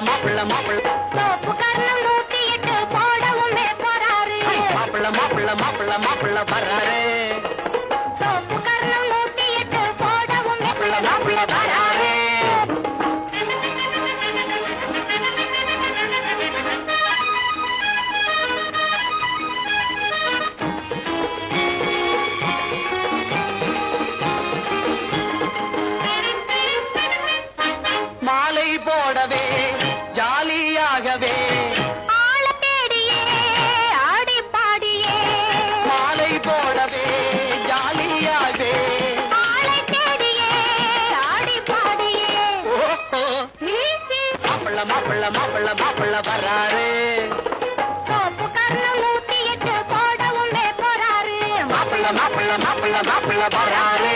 மாப்பிள்ள மாப்பிள்ள சோப்பு கர்ணம் 108 போடவுமே போறாரு. மாப்பிள்ள மாப்பிள்ள மாப்பிள்ள மாப்பிள்ள வர்றாரு. சோப்பு கர்ணம் 108 போடவுமே மாப்பிள்ள மாப்பிள்ள வர்றாரு. மாலை போடவே ஜாலியாகவே ஆள தேடியே ஆடி பாடியே மாலை போடவே ஜாலியாகவே ஆளை தேடியே ஆடி பாடியே ஓஹோ மாப்பிள்ள மாப்பிள்ள மாப்பிள்ள மாப்பிள்ள வர்றாரு. சோப்பு கர்ணம் 108 போடவுமே போறாரு. மாப்பிள்ள மாப்பிள்ள மாப்பிள்ள மாப்பிள்ள வர்றாரு.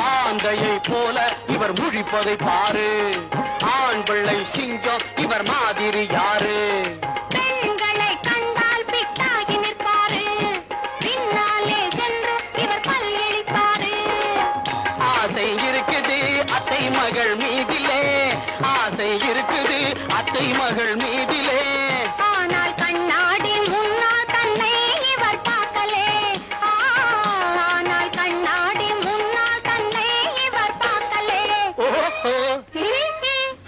ஆந்தையை போல இவர் முழிப்பதை பாரு. ஆண் பிள்ளை சிங்கம் இவர் மாதிரி யாரு? பெண்களை கண்டால் பிட்டாகி நிற்பாரு. பின்னாலே சென்று இவர் பல்லிழிப்பாரு. ஆசை இருக்குது அத்தை மகள் மீதிலே, ஆசை இருக்குது அத்தை மகள் மீதிலே. ஆனால் கண்ணாடி முன்னால் தன்னை இவர் பார்க்கலே. ஆனால் கண்ணாடி முன்னால் தன்னை இவர் பார்க்கலே. ஓஹோ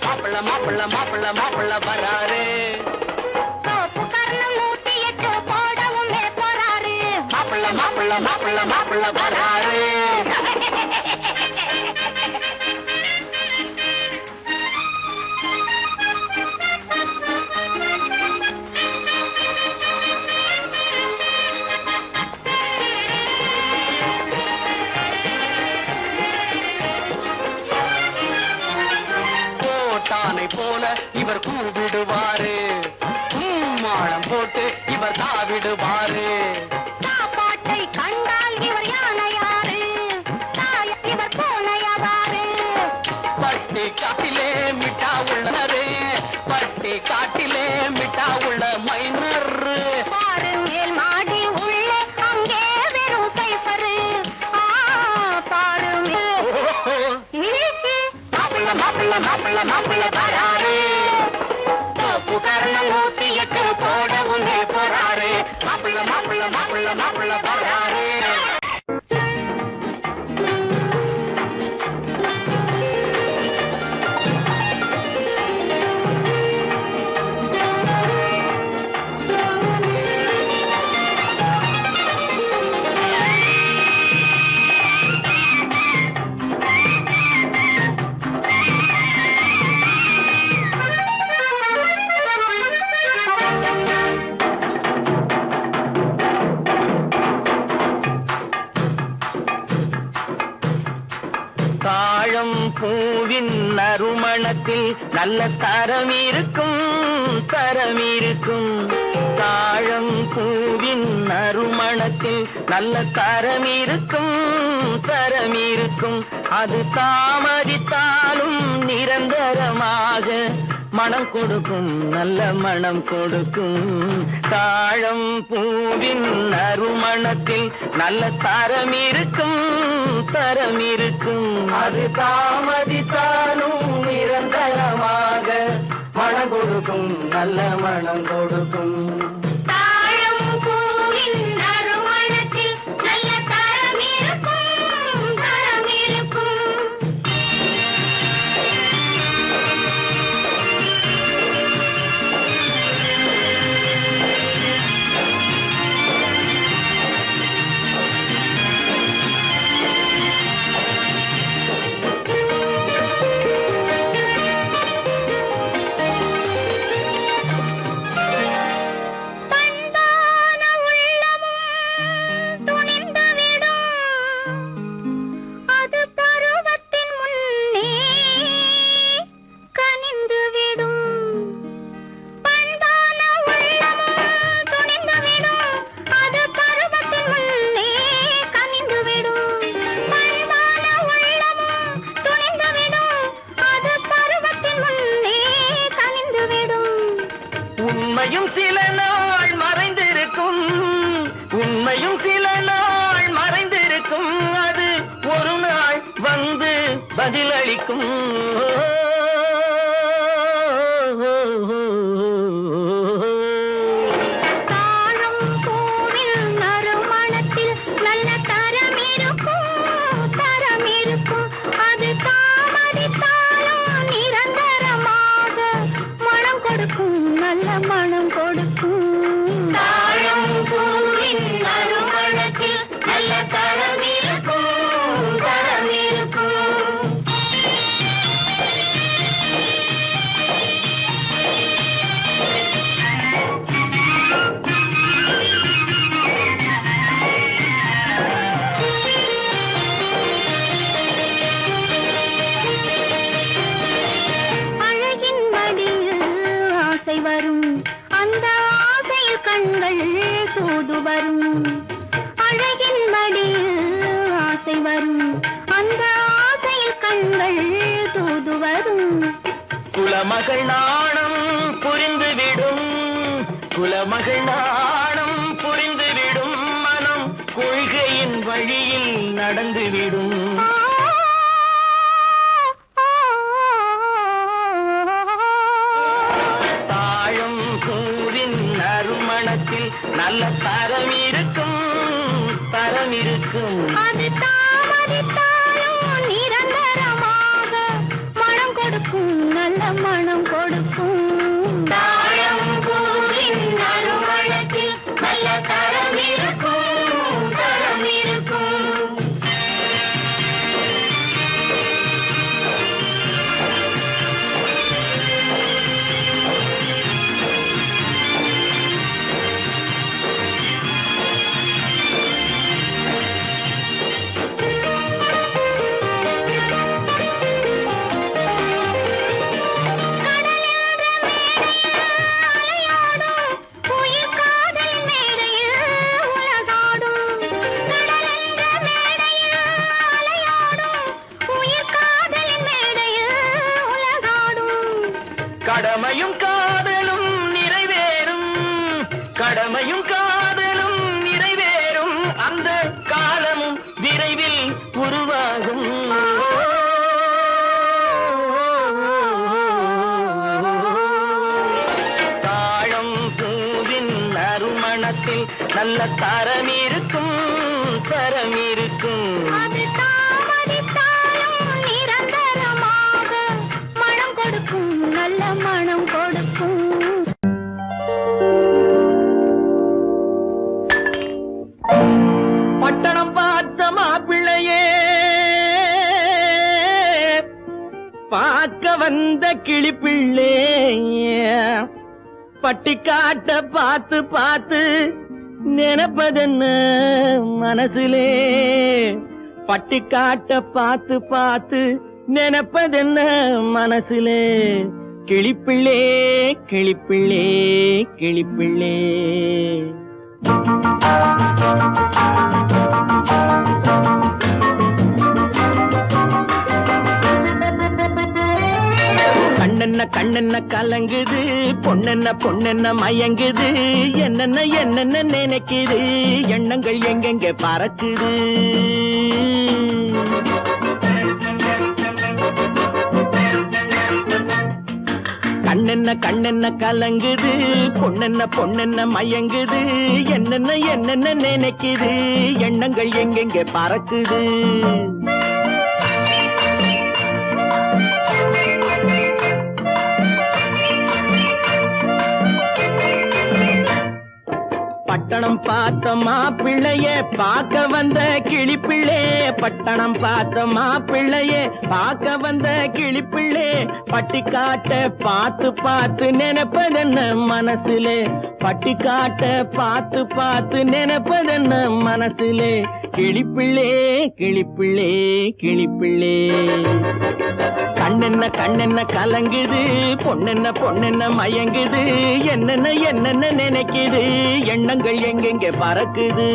மாப்பிள்ள மாப்பிள்ள மாப்பிள்ள மாப்பிள்ள வராரு. சோப்பு கர்ணம் 108 போடவுமே போறாரு. மாப்பிள்ள மாப்பிள்ள மாப்பிள்ள மாப்பிள்ள வராரு. கோட்டானை போல இவர் கூவிடுவாரு. மாளம் போட்டு இவர் தாவிடுவாரு. சாப்பாட்டை கண்டால் இவர் யானையாரு. இவர் பூனையாவாரு. பட்டி காட்டிலே மிட்டா உள்ளது, பட்டி காட்டிலே மிட்டா உள்ள மைனர். பாரு மேல் மாடி உள்ளே அங்கே வெறும் சைஃபரு. பாரு மாப்பிள்ள மாப்பிள்ள மாப்பிள்ள மாப்பிள்ள வராரு. சோப்பு கர்ணம் 108 போடவுமே போறாரு. மாப்பிள்ள மாப்பிள்ள மாப்பிள்ள மாப்பிள்ள வராரு. தாழம் பூவின் நறுமணத்தில் நல்ல தரம் இருக்கும், தரம் இருக்கும். தாழம் பூவின் நறுமணத்தில் நல்ல தரம் இருக்கும், தரம் இருக்கும். அது தாமதித்தாலும் நிரந்தரமாக மனம் கொடுக்கும், நல்ல மனம் கொடுக்கும். தாழம் பூவின் நறுமணத்தில் நல்ல தரம் இருக்கும், தரம் இருக்கும். அது தாமதித்தாலும் நிரந்தரமாக மனம் கொடுக்கும், நல்ல மனம் கொடுக்கும். தாழம் பூவின் நறுமணத்தில் நல்ல தரம் இருக்கும், தரம் இருக்கும். உண்மையும் சில நாள் மறைந்திருக்கும், அது ஒரு நாள் வந்து பதிலளிக்கும். தாழம் பூவில் நறுமணத்தில் நல்ல தரம் இருக்கும், தரம் இருக்கும். அது தாமதித்தாலும் நிரந்தரமாக மனம் கொடுக்கும், நல்ல மனம் கொடுக்கும். தாழம் பூவின் நறுமணத்தில் நல்ல தரம் இருக்கும், தரம் இருக்கும். அழகின் மடியில் ஆசை வரும், அந்த ஆசையில் கண்கள் தூது வரும். அழகின் மடியில் ஆசை வரும், அந்த ஆசையில் கண்கள் தூது வரும். குலமகள் நாணம் புரிந்துவிடும், குலமகள் நாணம் புரிந்துவிடும். மனம் கொள்கையின் வழியில் நடந்துவிடும். தாழம் கூறின் நறுமணத்தில் நல்ல தரம் இருக்கும், தரம் இருக்கும். அது தாமதித்தாலும் நிரந்தரமாக மனம் கொடுக்கும், நல்ல மனம் கொடுக்கும். தாழம் பூவின் நறுமணத்தில் நல்ல தரம் இருக்கும், தரம் இருக்கும். கடமையும் காதலும் நிறைவேறும், கடமையும் காதலும் நிறைவேறும். அந்த காலமும் விரைவில் உருவாகும். தாழம் பூவின் நறுமணத்தில் நல்ல தரம் இருக்கும், தரம் இருக்கும். அது தாமதித்தாலும் நிரந்தரமாக மனம் கொடுக்கும், நல்ல மனம் கொடுக்கும். பட்டணம் பார்த்த மாப்பிள்ளையே, பார்க்க வந்த கிளிப்பிள்ளே, பட்டிக்காட்ட பார்த்து பார்த்து நினைப்பதென்ன மனசுலே, பட்டிக்காட்ட பார்த்து பார்த்து நினைப்பதென்ன மனசுலே. கிளிப்பிள்ளே கிளிப்பிள்ளே கிளிப்பிள்ளே. கண்ணென்ன கண்ணென்ன கலங்குது, பொண்ணென்ன பொண்ணென்ன மயங்குது. என்னென்ன என்னென்ன நினைக்குது, எண்ணங்கள் எங்கெங்க பறக்குது. கண்ணென்ன கண்ணென்ன கலங்குது, பொண்ணென்ன பொண்ணென்ன மயங்குது. என்னென்ன என்னென்ன நினைக்குது, எண்ணங்கள் எங்கெங்க பறக்குது. பட்டணம் பார்த்த மாப்பிள்ளைய பார்க்க வந்த கிளிப்பிள்ளே, பட்டணம் பார்த்த மாப்பிள்ளைய பார்க்க வந்த கிளிப்பிள்ளே. பட்டிக்காட்ட பார்த்து பார்த்து நினைப்பதென்ன மனசுலே, பட்டிக்காட்ட பார்த்து பார்த்து நினைப்பதென்ன மனசுலே. கிளிப்பிள்ளே கிளிப்பிள்ளே கிளிப்பிள்ளே. கண்ணென்ன கண்ணென்ன கலங்குது, பொண்ணென்ன பொண்ணென்ன மயங்குது. என்னென்ன என்னென்ன நினைக்குது, எண்ணங்கள் எங்கெங்க பறக்குது.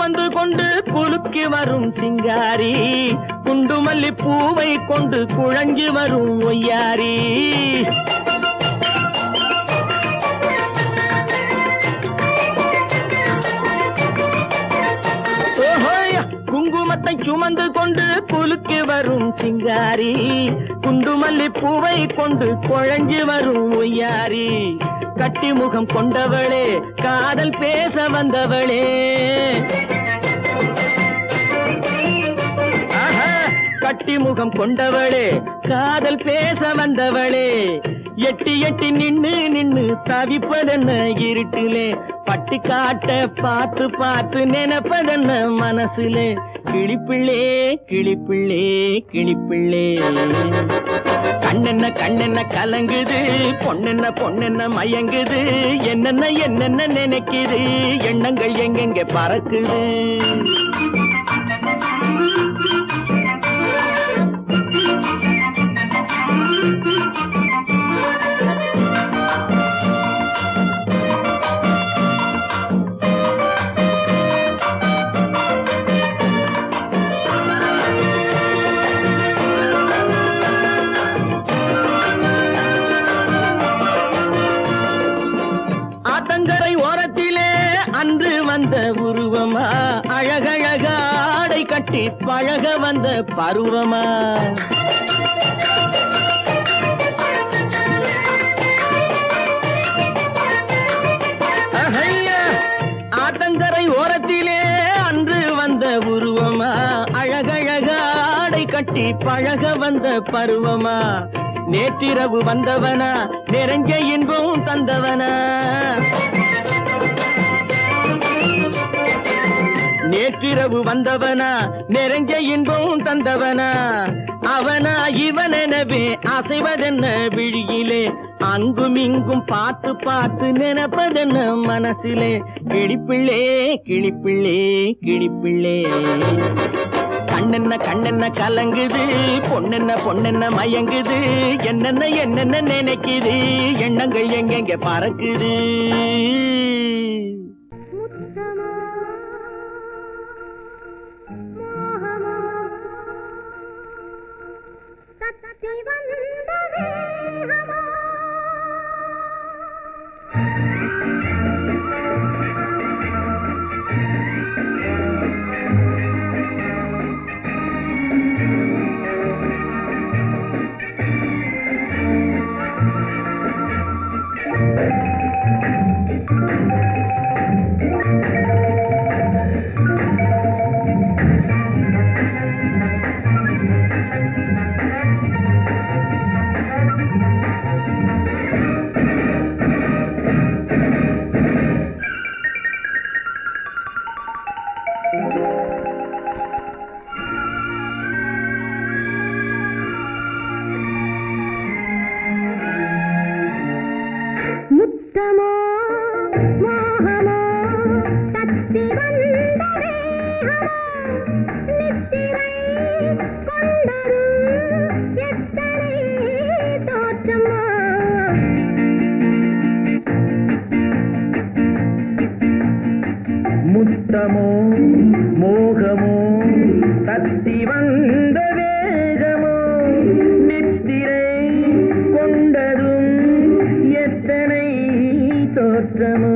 சுமந்து கொண்டு குலுக்கி வரும் சிங்காரி, குண்டுமல்லி பூவை கொண்டு குழஞ்சி வரும் ஒய்யாரி. குங்குமத்தை சுமந்து கொண்டு குலுக்கி வரும் சிங்காரி, குண்டுமல்லி பூவை கொண்டு குழஞ்சி வரும் ஒய்யாரி. கட்டி முகம் கொண்டவளே, காதல் பேச வந்தவளே, கட்டி முகம் கொண்டவளே, காதல் பேச வந்தவளே. எட்டி எட்டி நின்னு நின்னு தவிப்பதென்ன இருட்டிலே, பட்டி காட்ட பார்த்து பார்த்து நினைப்பதென்ன மனசுலே. கிளிப்பிள்ளே கிளிப்பிள்ளே கிளிப்பிள்ளே, கண்ணென்ன கண்ணென்ன கலங்குது, பொண்ணென்ன பொண்ணென்ன மயங்குது, என்னென்ன என்னென்ன நினைக்குது, எண்ணங்கள் எங்கெங்க பறக்குது. ஆத்தங்கரை ஓரத்திலே அன்று வந்த உருவமா, அழகழக ஆடை கட்டி பழக வந்த பருவமா. ஆத்தங்கரை ஓரத்திலே அன்று வந்த உருவமா, அழகழக ஆடை கட்டி பழக வந்த பருவமா. நேற்றிரவு வந்தவனா, நிறைஞ்ச இன்பம் தந்தவனா, நேற்றிரவு வந்தவனா, நிறைஞ்ச இன்பம் தந்தவனா. அவனா இவனெனவே அசைவதென்ன விழியிலே, அங்கும் இங்கும் பார்த்து பார்த்து நினைப்பதென்ன மனசிலே. கிளிப்பிள்ளே கிளிப்பிள்ளே கிளிப்பிள்ளே, கண்ணென்ன கண்ணென்ன கலங்குது, பொண்ணென்ன பொண்ணென்ன மயங்குது, என்னென்ன என்னென்ன நினைக்குது, எண்ணங்கள் எங்கெங்க பறக்குது. முத்தமோ மோகமோ தத்தி வந்த வேகமோ, நித்திரை கொண்டரும் எத்தனை தோற்றமோ. முத்தமோ மோகமோ தத்தி வந்த வேகமோ, நித்திரை கொண்டதும் எத்தனை தோற்றமோ.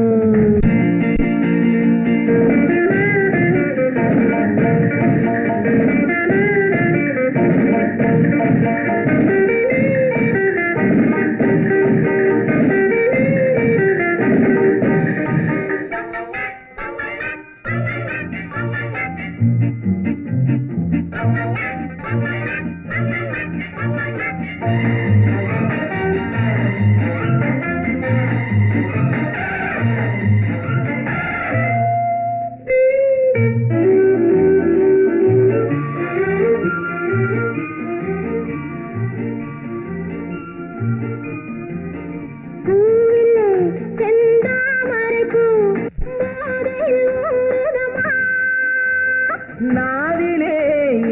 நாவிலே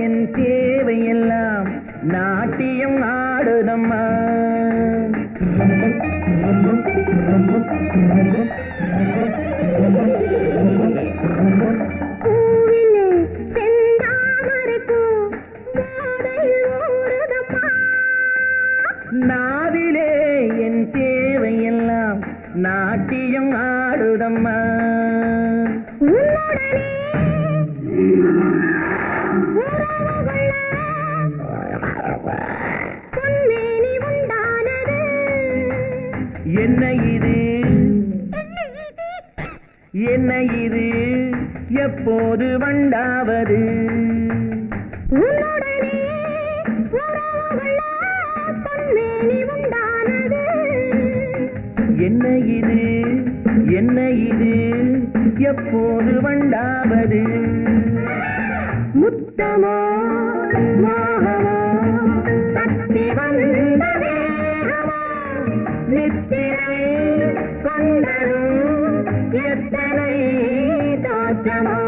என் தேவையெல்லாம் நாட்டியம் ஆடுதம்மா. பூவிலே பொன்மேனி உண்டானது. என்ன இது என்ன இது எப்போது வண்டாவது உன்னுடனே உறவு கொள்ள பொன்மேனி உண்டானது. என்ன இது எப்போது வண்டாவது முத்தமோ மோகமோ தத்தி வந்த வேகமோ நித்திரை கொண்டரும் எத்தனை தோற்றமோ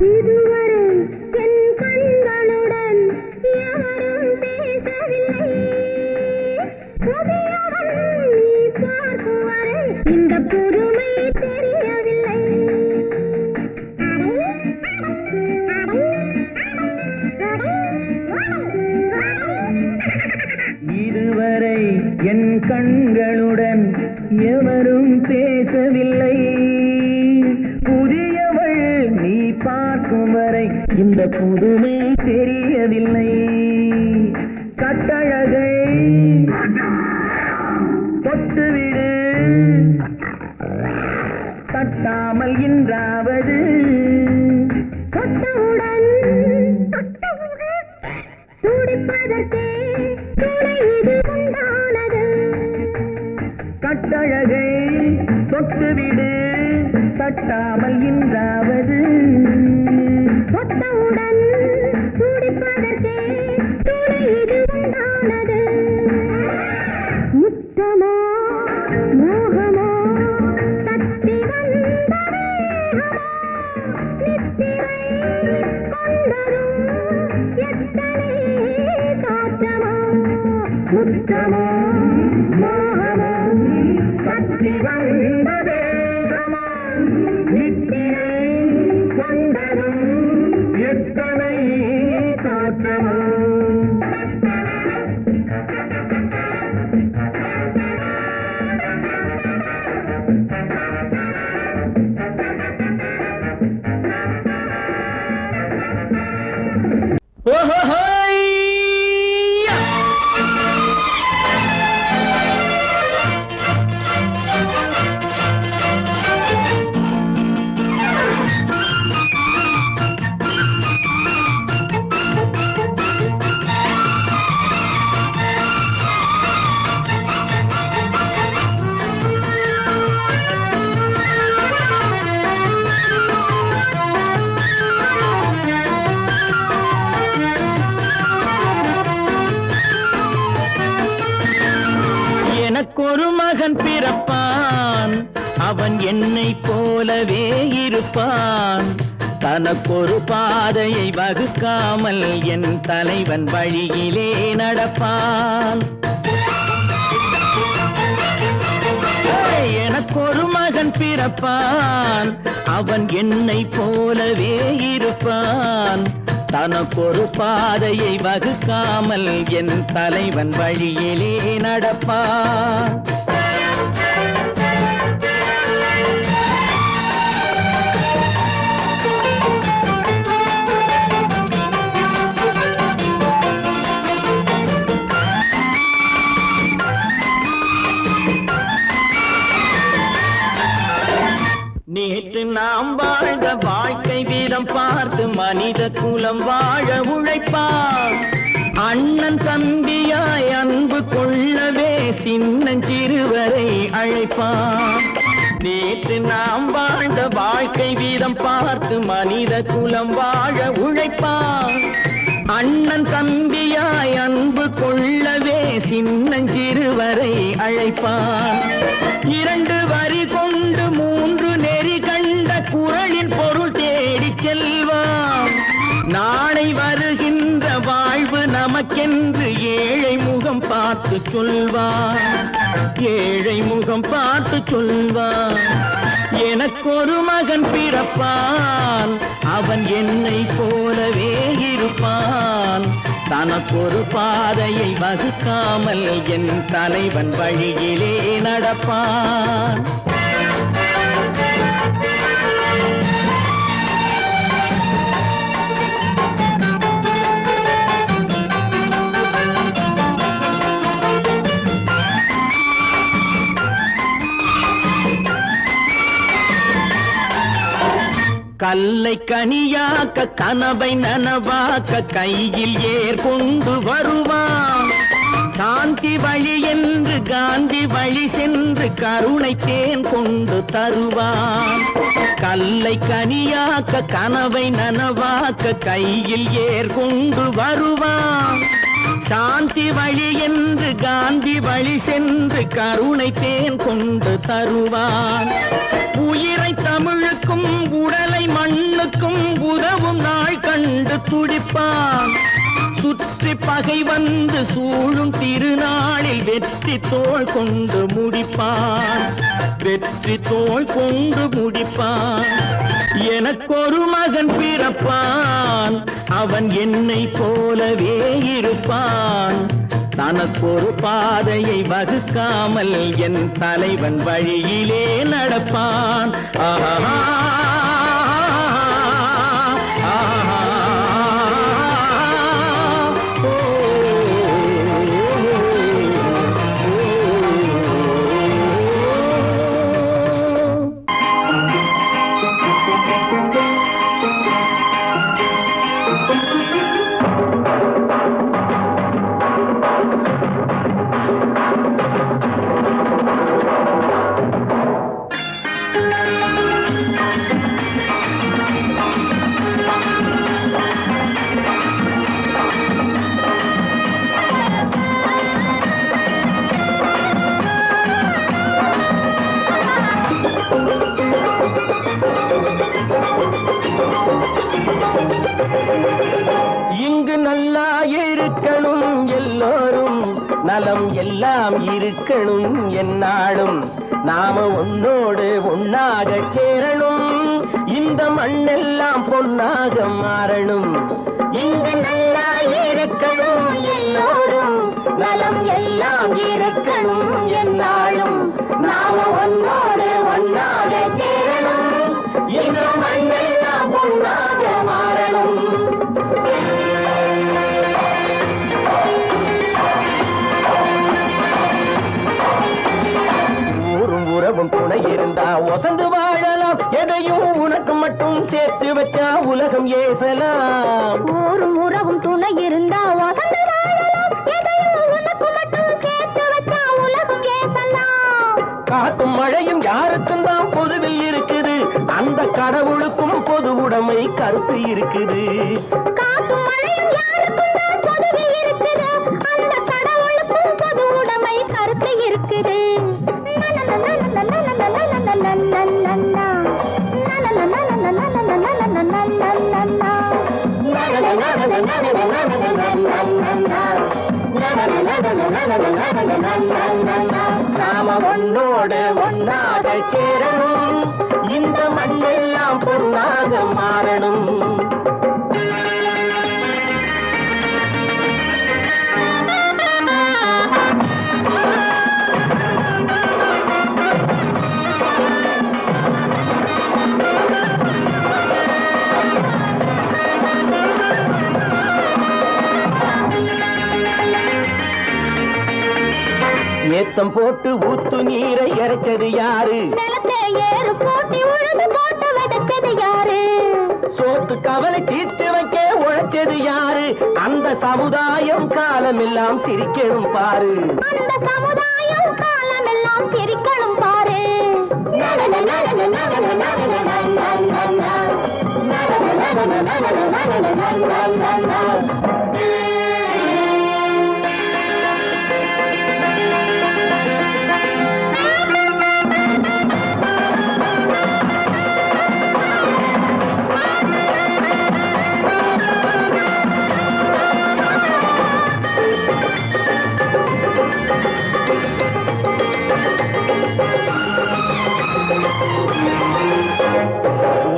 இதுவரை என் கண்களுடன் எவரும் பேசவில்லை. புதியவன் நீ பார்க்கும் வரை இந்த புதுமை தெரியவில்லை. இதுவரை என் கண்களுடன் எவரும் பேசவில்லை. புதியவள் நீ பார்க்கும் வரை இந்த புதுமை தெரியவில்லை. கட்டழகை தொட்டுவிடு தட்டாமல் இன்றாவது தொட்டவுடன் துடிப்பதற்கே துணை இது உண்டானது. கட்டழகை தொட்டுவிடு தட்டாமல் இன்றாவது தொட்டவுடன் துடிப்பதற்கே துணை இது உண்டானது. முத்தமோ மோகமோ தத்தி வந்த வேகமோ நித்திரை கொண்டரும் எத்தனை தோற்றமோ முத்தமோ மோகமோ தத்தி வந்த வேகமோ நித்திரை கொண்டரும் எத்தனை தோற்றமோ எனக்கொரு மகன் பிறப்பான், அவன் என்னை போலவே இருப்பான். தனக்கொரு பாதையை வகுக்காமல் என் தலைவன் வழியிலே நடப்பான். எனக்கொரு மகன் பிறப்பான், அவன் என்னை போலவே இருப்பான். தனக்கொரு பாதையை வகுக்காமல் என் தலைவன் வழியிலே நடப்பான். நேற்று நாம் வாழ்ந்த வாழ்க்கை வீதம் பார்த்து மனித குலம் வாழ உழைப்பான். அண்ணன் தம்பியாய் அன்பு கொள்ளவே சின்னஞ்சிறுவரை அழைப்பான். நேற்று நாம் வாழ்ந்த வாழ்க்கை வீதம் பார்த்து மனித குலம் வாழ உழைப்பான். அண்ணன் தம்பியாய் அன்பு கொள்ளவே சின்னஞ்சிறுவரை அழைப்பான். 2 வரி கொண்டு 3 நெறி கண்ட குறளின் பொருள் தேடிச் செல்வான். நாளை வருகின்ற வாழ்வு நமக்கென்று ஏழை முகம் பார்த்து சொல்வான். ஏழை முகம் பார்த்து சொல்வான். எனக்கொரு மகன் பிறப்பான், அவன் என்னை போலவே இருப்பான். தனக்கொரு பாதையை வகுக்காமல் என் தலைவன் வழியிலே நடப்பான். கல்லை கனியாக்க கனவை நனவாக்க கையில் ஏற்கொண்டு வருவான். சாந்தி வழி என்று காந்தி வழி சென்று கருணை தேன் கொண்டு தருவான். கல்லை கனியாக்க கனவை நனவாக்க கையில் ஏற்கொண்டு வருவான். சாந்தி வழி என்று காந்தி வழி சென்று கருணை தேன் கொண்டு தருவான். உயிரை தமிழுக்கும் உடலை மண்ணுக்கும் உதவும் நாள் கண்டு துடிப்பான். சுற்றி பகை வந்து சூழும் திருநாளில் வெற்றி தோள் கொண்டு முடிப்பான். வெற்றி தோள் கொண்டு முடிப்பான். எனக்கொரு மகன் பிறப்பான், அவன் என்னை போலவே இருப்பான். தனக்கொரு பாதையை வகுக்காமல் என் தலைவன் வழியிலே நடப்பான். ஆஹா நல்லா இருக்கணும் எல்லோரும், நலம் எல்லாம் இருக்கணும் என்னாலும். நாம ஒன்னோடு ஒன்னாக சேரணும், இந்த மண்ணெல்லாம் பொன்னாக மாறணும். இங்கு நல்லா இருக்கணும் எல்லோரும், நலம் எல்லாம் இருக்கணும் என்னாலும். நாம ஒன்னோடு ஒன்னாக சேரணும், இந்த மண்ணெல்லாம் பொன்னாக மாறணும். உறவும் துணை இருந்தா ஒசந்து வாழலாம், எதையும் உனக்கு மட்டும் சேர்த்து வச்சா உலகம் ஏசலாம். ஊரும் உறவும் துணை இருந்தா ஒசந்து வாழலாம், எதையும் உனக்கு மட்டும் சேர்த்து வச்சா உலகம் ஏசலாம். காட்டும் மழையும் யாருக்கும் தான் பொதுவில் இருக்குது, அந்த கடவுளுக்கும் பொது உடைமை கருத்து இருக்குது. காட்டும் மழையும் யாருக்கும் தான் பொதுவில் இருக்குது, அந்த கடவுளுக்கும் பொது உடைமை கருத்து இருக்குது. நாம ஒன்னோடு ஒன்னாக சேரணும், இந்த மண்ணெல்லாம் பொன்னாக மாறணும். ஏத்தம் போட்டு ஊத்து நீரை இறைச்சது யாரு, நிலத்தை ஏறு போட்டி உழுது போட்டு விதைச்சது யாரு, சோத்து கவலை தீர்த்து வைக்க உழைச்சது யாரு, அந்த சமுதாயம் காலமெல்லாம் சிரிக்கணும் பாரு. அந்த சமுதாயம் காலமெல்லாம் சிரிக்கணும் பாரு.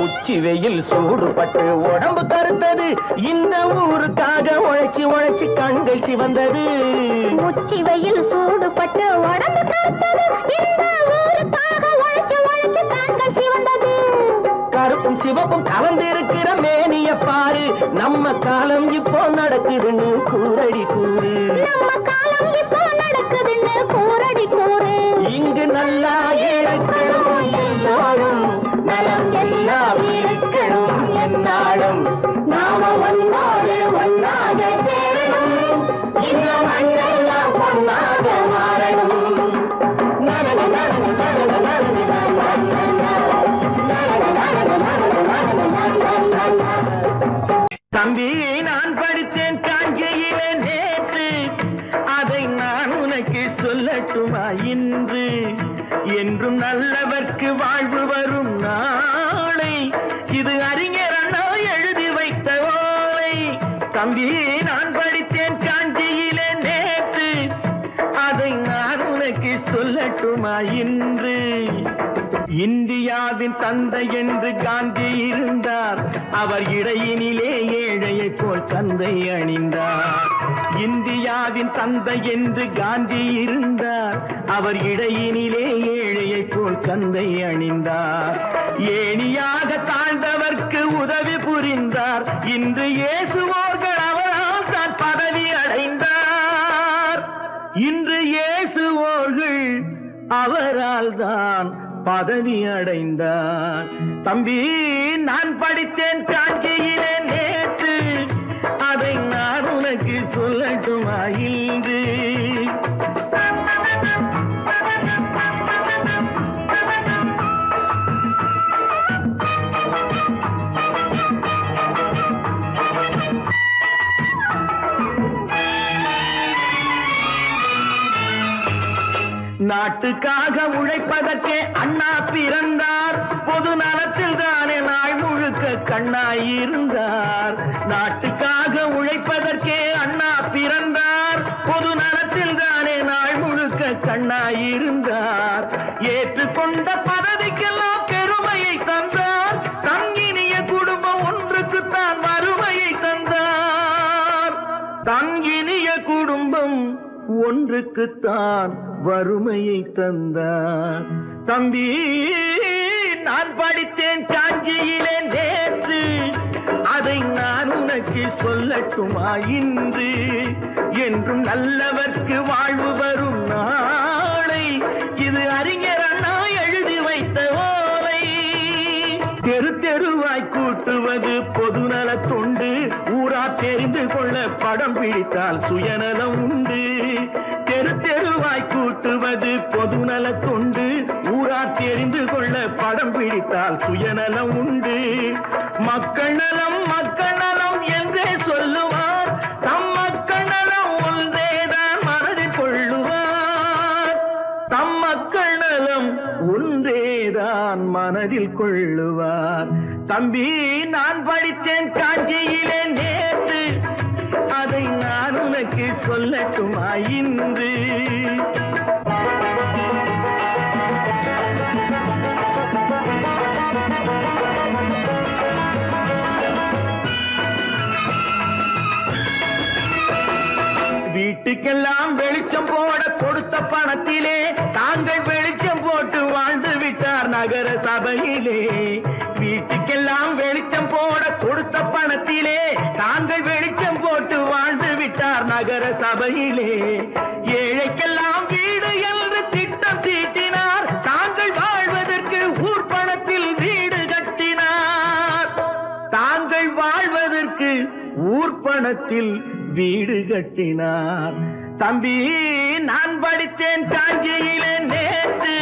உச்சி வெயில் சூடுபட்டு உடம்பு கருத்தது, இந்த ஊருக்காக உழைச்சு உழைச்சு கண்கள் சிவந்தது. உச்சி வெயில் சூடுபட்டு உடம்பு கருத்தது, இந்த ஊருக்காக உழைச்சு உழைச்சு கண்கள் சிவந்தது. கருப்பும் சிவப்பும் கலந்திருக்கிற மேனிய பாரு, நம்ம காலம் இப்போ நடக்குதுன்னு கூரடி கூறு. நம்ம காலம் இப்போ நடக்குதுன்னு கூரடி கூறு. இங்கு நல்லா இருக்கணும் எல்லாரும், நலம் எல்லாம் இருக்கணும் என்னாலும். நாம ஒன்னோடு ஒன்னாக சேரணும், இந்த மண்ணெல்லாம் பொன்னாக மாறணும். தம்பி, நான் படித்தேன் காஞ்சியிலே நேற்று, அதை நான் உனக்கு சொல்லட்டுமா இன்று? என்றும் நல்லவர்க்கு வாழ்வு வரும் நாளை, இது அறிஞர் அண்ணா எழுதி வைத்த ஓலை. தம்பி, நான் படித்தேன் காஞ்சியிலே நேற்று, அதை நான் உனக்கு சொல்லட்டுமா இன்று? இந்தியாவின் தந்தை என்று காந்தி இருந்தார், அவர் இடையினிலே ஏழையை போல் தந்தை அணிந்தார். இந்தியாவின் தந்தை என்று காந்தி இருந்தார், அவர் இடையினிலே ஏழையை போல் தந்தை அணிந்தார். ஏணியாக தாழ்ந்தவர்க்கு உதவி புரிந்தார், இன்று இயேசுவோர்கள் அவரால் தான் பதவி அடைந்தார். இன்று இயேசுவோர்கள் அவரால் தான் பதவி அடைந்தார். தம்பி, நான் படித்தேன் காஞ்சியிலே நேற்று, அதை நான் உனக்கு சொல்லட்டுமா இன்று? நாட்டுக்காக உழைப்பதற்கே அண்ணா பிறந்தார், பொது நலத்தில் தானே நாள் முழுக்க கண்ணாயிருந்தார். நாட்டுக்காக உழைப்பதற்கே அண்ணா பிறந்தார், பொது நலத்தில் தானே நாள் முழுக்க கண்ணாயிருந்தார். ஏற்றுக்கொண்ட பதவிக்கெல்லாம் பெருமையை தந்தார், தங்கினிய குடும்பம் ஒன்றுக்குத்தான் வறுமையை தந்தார். தங்கினிய குடும்பம் ஒன்றுக்குத்தான் வறுமையை தந்தார். தம்பி, நான் படித்தேன் காஞ்சியிலே நேற்று, அதை நான் உனக்கு சொல்லட்டுமா இன்று? என்றும் நல்லவர்க்கு வாழ்வு வரும் நாளை, இது அறிஞர் அண்ணா எழுதி வைத்த ஓலை. தெரு தெருவாய் கூட்டுவது பொதுநல தொண்டு, ஊரா தெரிந்து கொள்ள படம் பிடித்தால் சுயநலம் உண்டு. தெரு தெருவாய் கூட்டுவது பொதுநல தொண்டு, ஊரா தெரிந்து கொள்ள படம் பிடித்தால் சுயநலம் உண்டு. மக்கள் நலம் மக்கள் நலம் என்றே சொல்லுவார், தம் மக்கள் நலம் ஒன்றேதான் மனதில் கொள்ளுவார். தம் மக்கள் நலம் ஒன்றேதான் மனதில் கொள்ளுவார். தம்பி, நான் படித்தேன் காஞ்சியிலே நேற்று, அதை நான் உனக்கு சொல்லட்டுமா இன்று? வீட்டுக்கெல்லாம் வெளிச்சம் போட கொடுத்த பணத்திலே தாங்கள் வெளிச்சம் போட்டு வாழ்ந்து விட்டார் நகர சபையிலே. வீட்டுக்கெல்லாம் வெளிச்சம் போட கொடுத்த பணத்திலே தாங்கள் வெளிச்சம் போட்டு வாழ்ந்து விட்டார் நகர சபையிலே. ஏழைக்கெல்லாம் வீடு என்று திட்டம் தீட்டினார், தாங்கள் வாழ்வதற்கு ஊர் பணத்தில் வீடு கட்டினார். தாங்கள் வாழ்வதற்கு ஊர் பணத்தில் வீடு கட்டினார். தம்பி, நான் படித்தேன் காஞ்சியிலே நேற்று,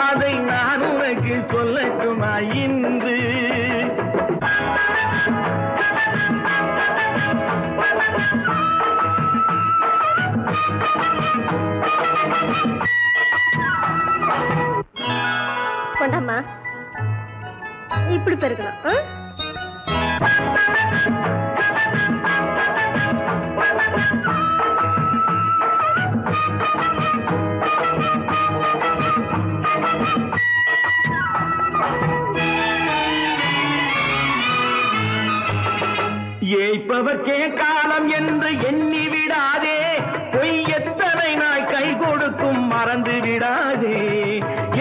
அதை நான் உனக்கு சொல்லட்டுமா இன்று? வீடு பெருக்கணும். ஏய்ப்பவர்க்கே காலம் என்று எண்ணி விடாதே, பொய் எத்தனை நாய் கை கொடுக்கும் மறந்து விடாதே.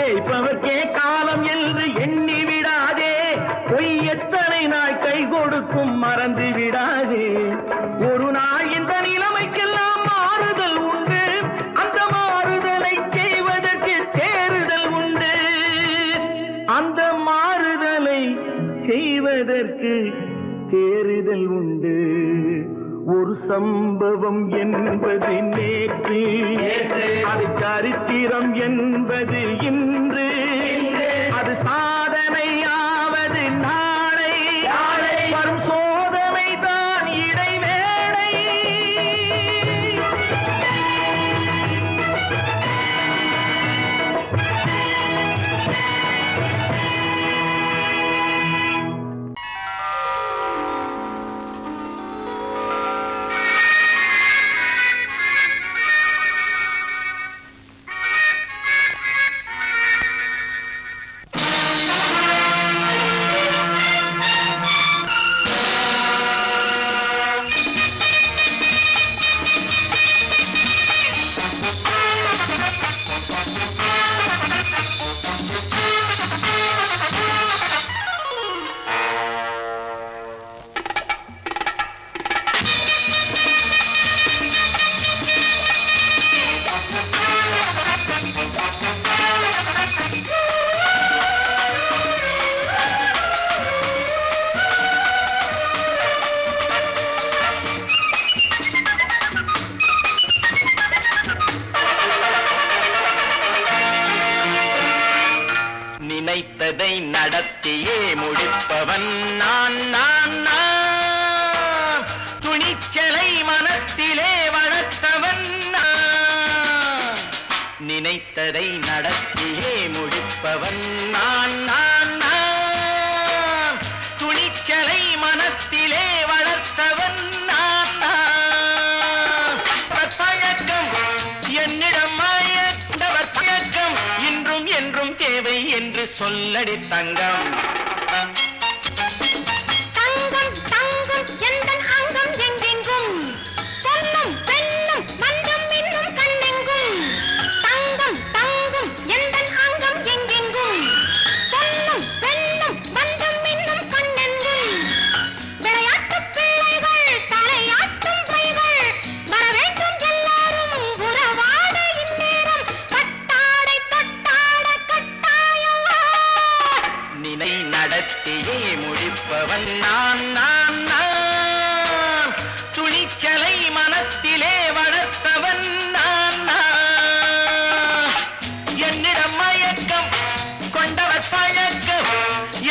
ஏய்ப்பவர்க்கே காலம் என்று எண்ணி விடாதே, பொய் எத்தனை நாய் கை கொடுக்கும் மறந்து விடாதே. ஒரு நாள் இந்த நிலைமைக்கெல்லாம் மாறுதல் உண்டு, அந்த மாறுதலை செய்வதற்கு தேறுதல் உண்டு. அந்த மாறுதலை செய்வதற்கு தேறுதல் உண்டு. ஒரு சம்பவம் என்பது நேற்று, அது சரித்திரம் என்பது இன்று, அது சாதனையாவது நாளை, வரும் சோதனை தான் இடைவேளை. நினைத்ததை நடத்தியே முடிப்பவன் நான் நான் நான். துணிச்சலை மனத்திலே வளர்த்தவன் நான். நினைத்ததை நடத்தியே முடிப்பவன் நான் நான் நான். துணிச்சலை மனத்திலே வளர்த்தவன் நான் நான். பழக்கம் என்னிடம் மயந்தவர் பழக்கம் இன்றும் என்றும் தேவை என்று சொல்லடி தங்கம். தங்கம் தங்கம் எந்தன் அங்கம் எங்கெங்கும், பொன்னும் பெண்ணும் மண்டும் இன்னும் கண்ணெங்கும். தங்கம் தங்கம் எந்தன் அங்கம் எங்கெங்கும், பொன்னும் பெண்ணும் மண்டும் இன்னும் கண்ணெங்கும். விளையாட்டு பிள்ளைகள் தலையாட்டும் கைகள், வர வேண்டும் எல்லாரும் உறவாட இந்நேரம். பட்டாடை தொட்டாட கட்டாயமா. நினை நடத்தியே முடிப்பவன் நான் நான் நான். துணிச்சலை மனத்திலே வளர்த்தவன் நான் நான். என்னிடம் மயக்கம் கொண்டவர் பழக்கம்,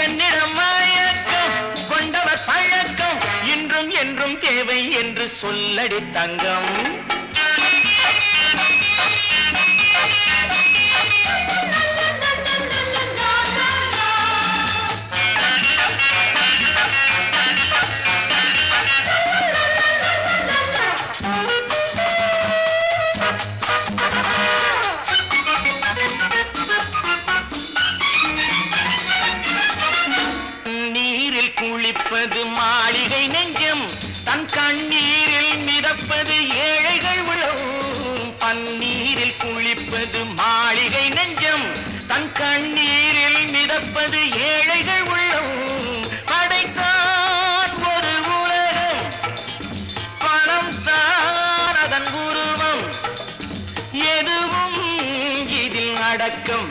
என்னிடம் மயக்கம் கொண்டவர் பழக்கம் இன்றும் என்றும் தேவை என்று சொல்லடி தங்கம். நீரில் குளிப்பது மாளிகை நெஞ்சம், தன் கண்ணீரில் மிதப்பது ஏழைகள் உளம். பன்னீரில் குளிப்பது மாளிகை நெஞ்சம், தன் கண்ணீரில் மிதப்பது ஏழைகள் உள்ளம். படைத்தான் ஒரு உலகம், பணம் தான் அதன் உருவம். எதுவும் இதில் அடக்கம்,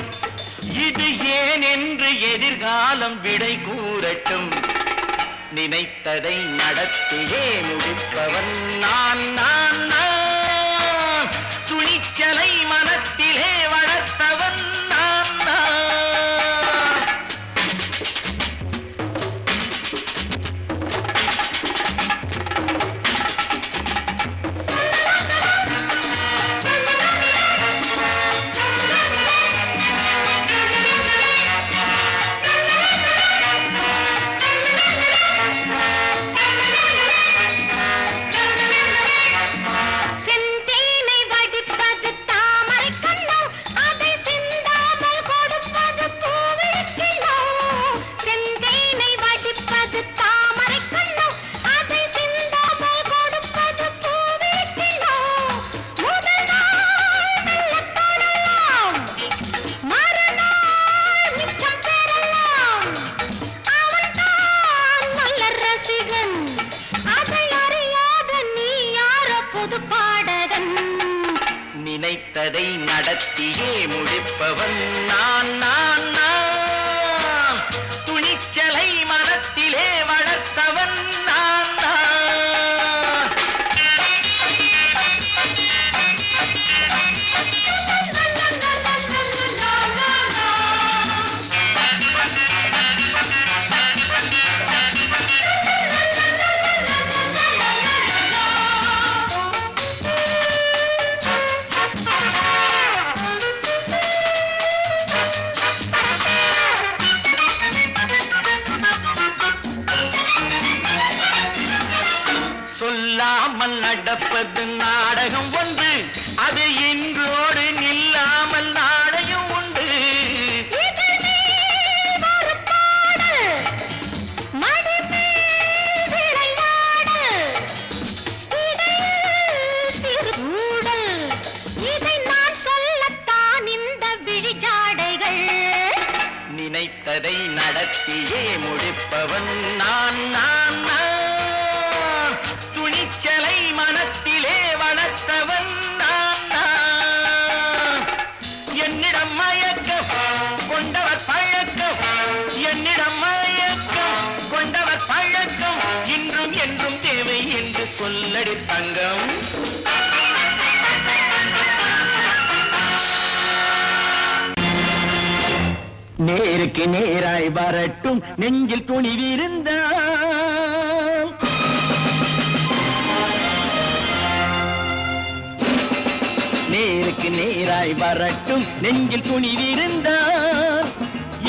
இது ஏன் என்று எதிர்காலம் விடை கூறட்டும். நினைத்ததை நடத்தியே முடிப்பவன் நான் நான் நான். துணிச்சலை மனத்திலே வளர்த்தவன் நான் நான். நினைத்ததை நடத்தியே முடிப்பவன் நான் நான் நான் துணிச்சலை மனத்திலே வளர்த்தவன் நான் நான் சொல்லாமல் நடப்பது நாடகம் ஒன்று, அது இன்றோடு நில்லாமல் நாளையும் உண்டு. நினைத்ததை நடத்தியே முடிப்பவன் நான் நான் நான் துணிச்சலை மனத்திலே வளர்த்தவன் நான் நான் என்னிடம் மயக்கம் கொண்டவர் பழக்கம் என்னிடம் மயக்கம் கொண்டவர் பழக்கம் இன்றும் என்றும் தேவை என்று சொல்லடி தங்கம். நேருக்கு நேராய் வரட்டும் நெஞ்சில் துணிவிருந்தான். நேருக்கு நேராய் வரட்டும் நெஞ்சில் துணிவிருந்தான்.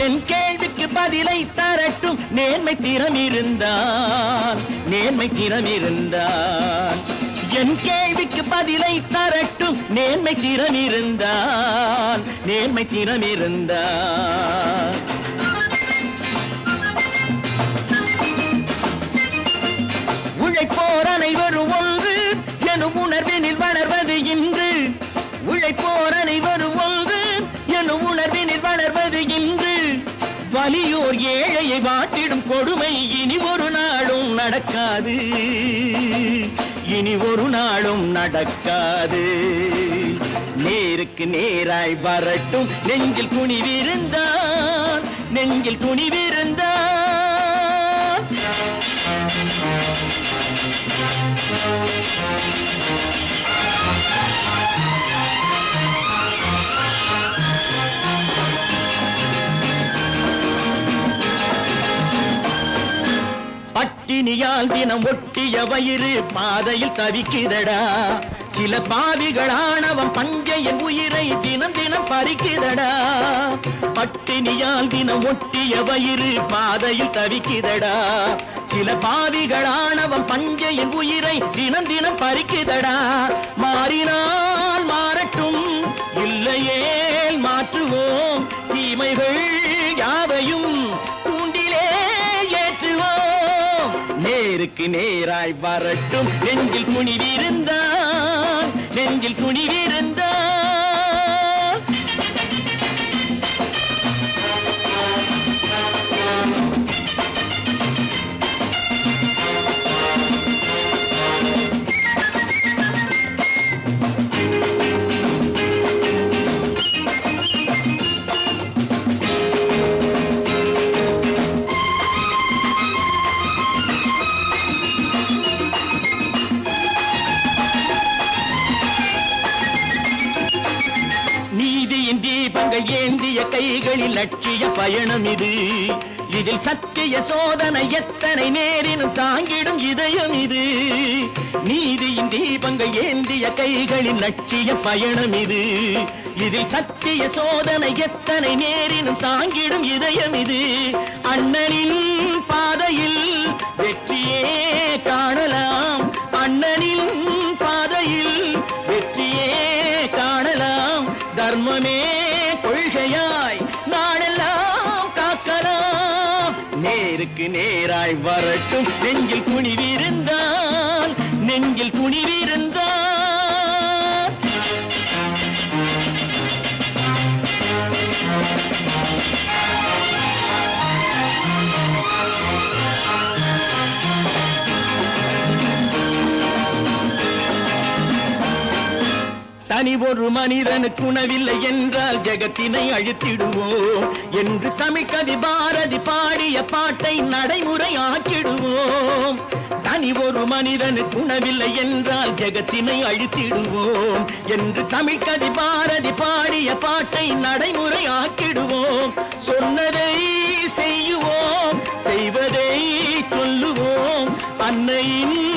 என் கேள்விக்கு பதிலை தரட்டும் நேர்மை திறமிருந்தான். நேர்மை திறமிருந்தான். என் கேள்விக்கு பதிலை தரட்டும் நேர்மை திறமிருந்தான். நேர்மை திறமிருந்தான். உழைப்போர் அனைவரும் ஒன்று எனும் உணர்வினில் வளர்வது இன்று. உழைப்போர் அனைவரும் ஒன்று எனும் உணர்வினில் வளர்வது இன்று. வலியோர் ஏழையை வாட்டிடும் கொடுமை இனி ஒரு நாளும் நடக்காது. இனி ஒரு நாளும் நடக்காது. நேருக்கு நேராய் வரட்டும் நெஞ்சில் துணிவிருந்தான். நெஞ்சில் துணிவிருந்தான். பட்டினியால் தினம் ஒட்டிய வயிறு பாதையில் தவிக்குதடா. சில பாவிகளானவன் பஞ்சையின் உயிரை தினம் தினம் பறிக்குதடா. பட்டினியால் தினம் ஒட்டிய வயிறு பாதையில் தவிக்குதடா. சில பாவிகளானவன் பஞ்சையின் உயிரை தினம் தினம் பறிக்குதடா. மாறினால் மாறட்டும் இல்லையே மாற்றுவோம் தீமைகள் யாவையும் கூண்டிலே ஏற்றுவோம். நேருக்கு நேராய் வரட்டும் நெஞ்சில் துணிவிருந்தான். நெஞ்சில் துணிவிருந்தான். தீபங்கள் ஏந்திய கைகளில் லட்சிய பயணம் இது. இதில் சத்திய சோதனை எத்தனை நேரினும் தாங்கிடும் இதயம் இது. நீதியின் தீபங்கள் ஏந்திய கைகளில் லட்சிய பயணம் இது. இதில் சத்திய சோதனை எத்தனை நேரினும் தாங்கிடும் இதயம் இது. அண்ணனின் பாதையில் வெற்றியே காணலாம். அண்ணனின் பாதையில் வெற்றியே காணலாம். தர்மமே கொள்கையாய் நாளெல்லாம் காக்கலாம். நேருக்கு நேராய் வரட்டும் நெஞ்சில் துணிவிருந்தான். நெஞ்சில் துணிவிருந்தான். தனி ஒரு மனிதனுக்கு உணவில்லை என்றால் ஜெகத்தினை அழித்திடுவோம் என்று தமிழ்கவி பாரதி பாடிய பாட்டை நடைமுறையாக்கிடுவோம். தனி ஒரு மனிதனுக்கு உணவில்லை என்றால் ஜெகத்தினை அழித்திடுவோம் என்று தமிழ்கவி பாரதி பாடிய பாட்டை நடைமுறையாக்கிடுவோம். சொன்னதை செய்யுவோம், செய்வதை சொல்லுவோம். அன்னையின்